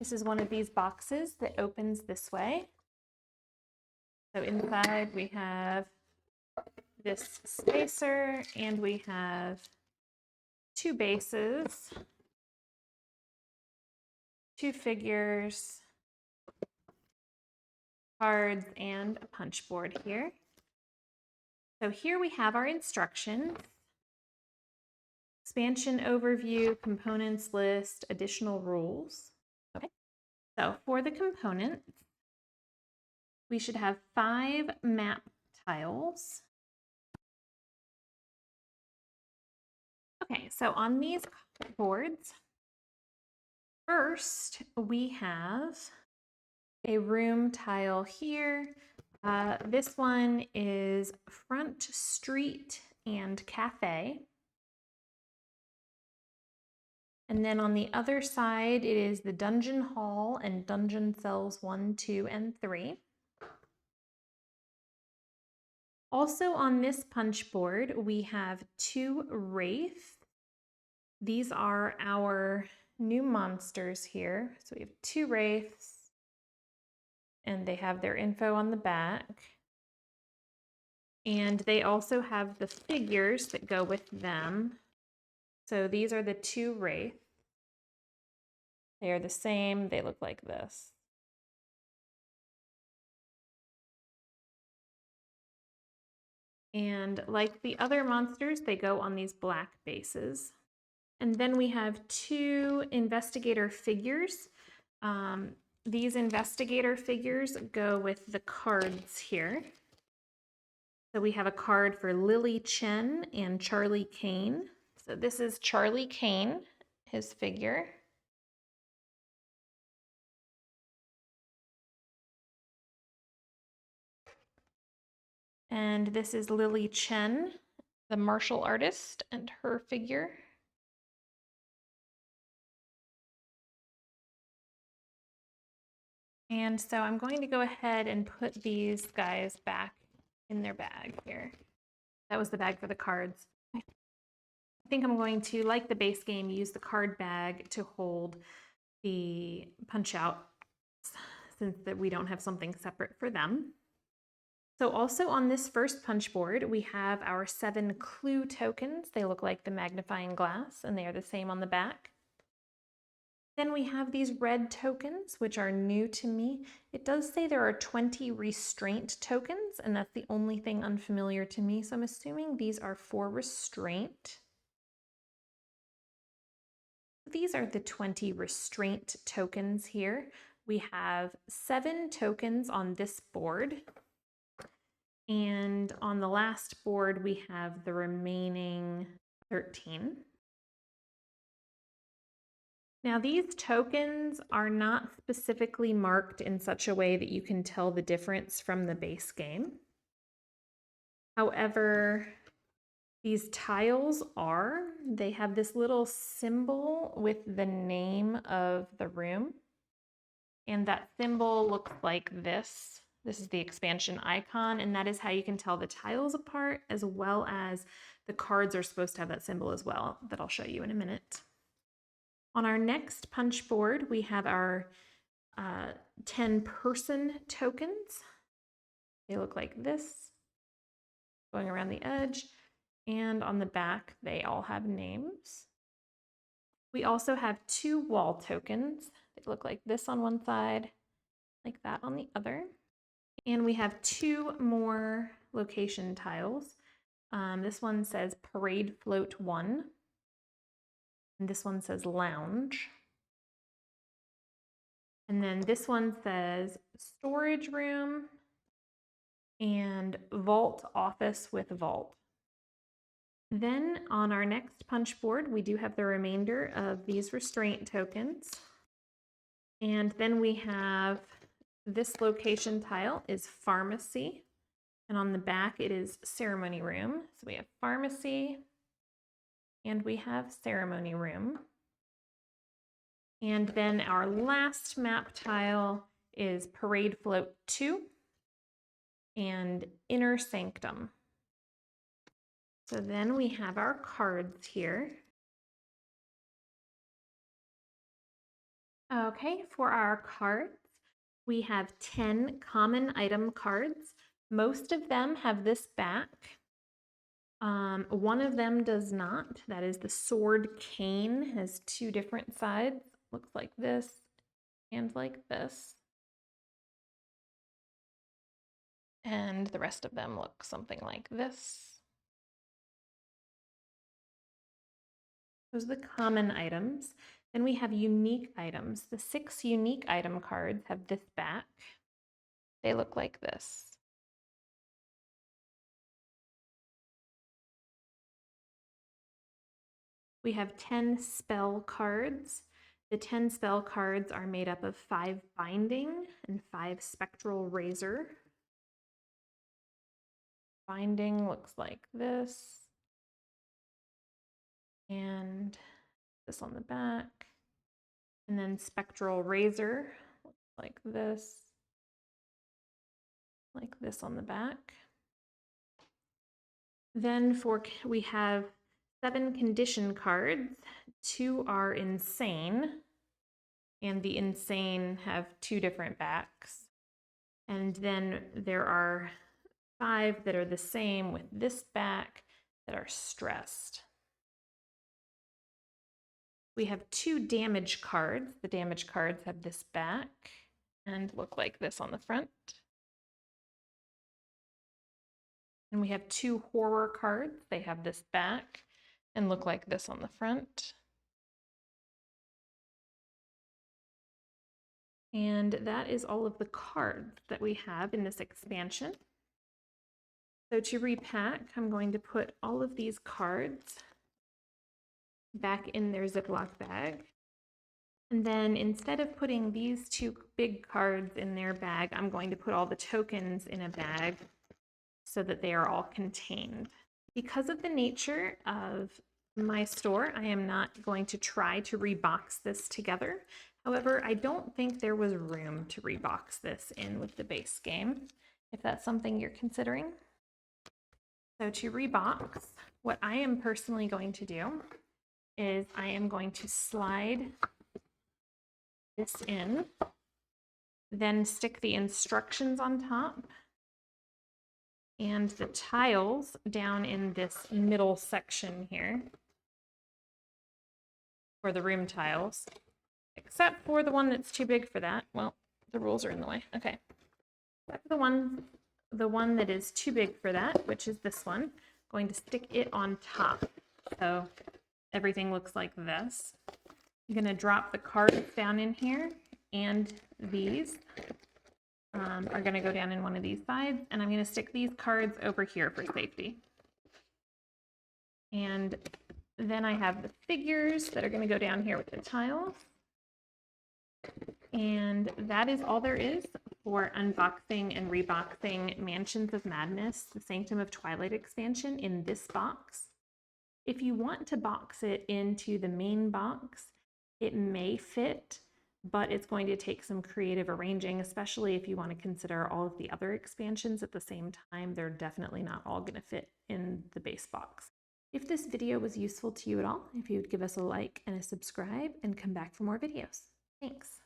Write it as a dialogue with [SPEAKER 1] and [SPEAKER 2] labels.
[SPEAKER 1] This is one of these boxes that opens this way. So inside we have this spacer and we have 2 bases, 2 figures, cards, and a punch board here. So here we have our instructions. Expansion overview, components list, additional rules. Okay, so for the components, we should have 5 map tiles. Okay, so on these boards, first we have a room tile here. This one is front, street, and cafe. And then on the other side, it is the dungeon hall and dungeon cells 1, 2, and 3. Also on this punch board, we have 2 wraiths. These are our new monsters here. So we have 2 wraiths, and they have their info on the back. And they also have the figures that go with them. So these are the 2 wraiths. They are the same. They look like this. And like the other monsters, they go on these black bases. And then we have 2 investigator figures. These investigator figures go with the cards here. So we have a card for Lily Chen and Charlie Kane. So this is Charlie Kane, his figure. And this is Lily Chen, the martial artist, and her figure. And so I'm going to go ahead and put these guys back in their bag here. That was the bag for the cards. I think I'm going to, like the base game, use the card bag to hold the punch out since that we don't have something separate for them. So also on this first punch board, we have our 7 clue tokens. They look like the magnifying glass, and they are the same on the back. Then we have these red tokens, which are new to me. It does say there are 20 restraint tokens, and that's the only thing unfamiliar to me. So I'm assuming these are for restraint. These are the 20 restraint tokens here. We have 7 tokens on this board. And on the last board, we have the remaining 13. Now these tokens are not specifically marked in such a way that you can tell the difference from the base game. However, these tiles are. They have this little symbol with the name of the room. And that symbol looks like this. This is the expansion icon, and that is how you can tell the tiles apart, as well as the cards are supposed to have that symbol as well, that I'll show you in a minute. On our next punch board, we have our 10 person tokens. They look like this, going around the edge, and on the back, they all have names. We also have 2 wall tokens. They look like this on one side, like that on the other. And we have 2 more location tiles. This one says Parade Float 1. And this one says Lounge. And then this one says Storage Room and Vault Office with Vault. Then on our next punch board, we do have the remainder of these restraint tokens. And then we have this location tile is Pharmacy. And on the back, it is Ceremony Room. So we have Pharmacy and we have Ceremony Room. And then our last map tile is Parade Float 2 and Inner Sanctum. So then we have our cards here. Okay, for our cards, we have 10 common item cards. Most of them have this back. One of them does not. That is the sword cane, has two different sides. Looks like this and like this. And the rest of them look something like this. Those are the common items. Then we have unique items. The 6 unique item cards have this back. They look like this. We have 10 spell cards. The 10 spell cards are made up of 5 binding and 5 spectral razor. Binding looks like this. And this on the back. And then spectral razor looks like this on the back. Then we have 7 condition cards. 2 are insane, and the insane have 2 different backs. And then there are 5 that are the same with this back that are stressed. We have 2 damage cards. The damage cards have this back and look like this on the front. And we have 2 horror cards. They have this back and look like this on the front. And that is all of the cards that we have in this expansion. So to repack, I'm going to put all of these cards back in their Ziploc bag. And then instead of putting these 2 big cards in their bag, I'm going to put all the tokens in a bag so that they are all contained. Because of the nature of my store, I am not going to try to rebox this together. However, I don't think there was room to rebox this in with the base game, if that's something you're considering. So to rebox, what I am personally going to do is I am going to slide this in, then stick the instructions on top and the tiles down in this middle section here for the room tiles, except for the one that's too big for that. Well, the rules are in the way. Okay. Except for the one that is too big for that, which is this one. I'm going to stick it on top. So everything looks like this. I'm going to drop the cards down in here, and these are going to go down in one of these sides, and I'm going to stick these cards over here for safety. And then I have the figures that are going to go down here with the tiles. And that is all there is for unboxing and reboxing Mansions of Madness, the Sanctum of Twilight expansion in this box. If you want to box it into the main box, it may fit, but it's going to take some creative arranging, especially if you want to consider all of the other expansions at the same time. They're definitely not all going to fit in the base box. If this video was useful to you at all, if you would give us a like and a subscribe and come back for more videos. Thanks.